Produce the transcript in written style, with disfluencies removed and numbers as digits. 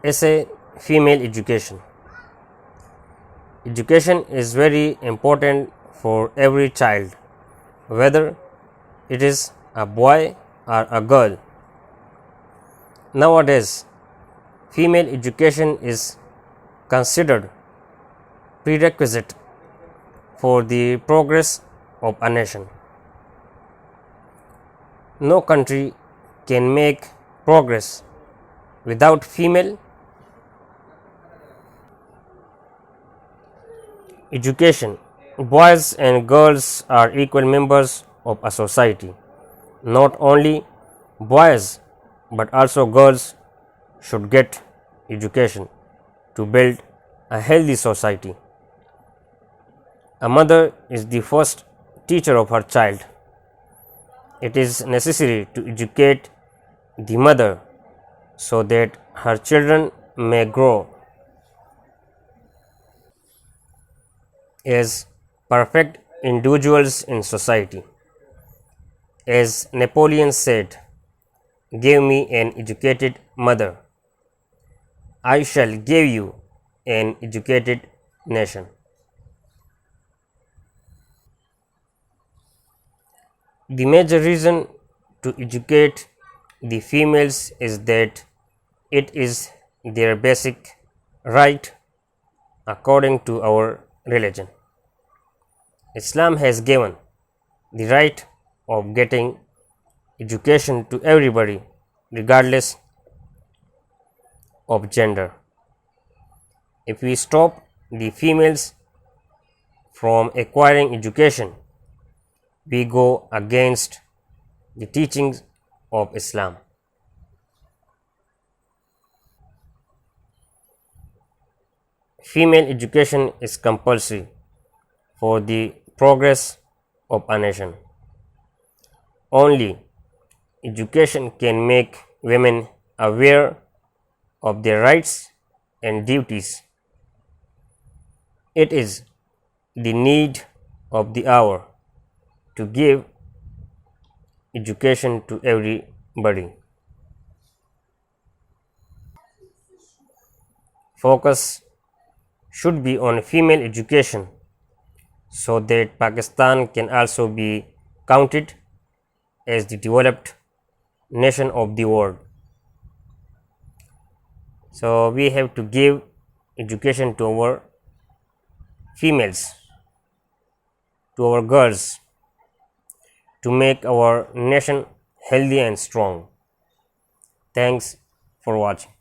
Essay: Female Education. Education is very important for every child, whether it is a boy or a girl. Nowadays, female education is considered prerequisite for the progress of a nation. No country can make progress without female education. Boys and girls are equal members of a society. Not only boys but also girls should get education to build a healthy society. A mother is the first teacher of her child. It is necessary to educate the mother so that her children may grow as perfect individuals in society. As Napoleon said, "Give me an educated mother, I shall give you an educated nation." The major reason to educate the females is that it is their basic right according to our religion. Islam has given the right of getting education to everybody regardless of gender. If we stop the females from acquiring education, we go against the teachings of Islam. Female education is compulsory for the progress of a nation. Only education can make women aware of their rights and duties. It is the need of the hour to give education to everybody. Focus should be on female education so that Pakistan can also be counted as the developed nation of the world. So we have to give education to our females, to our girls, to make our nation healthy and strong. Thanks for watching.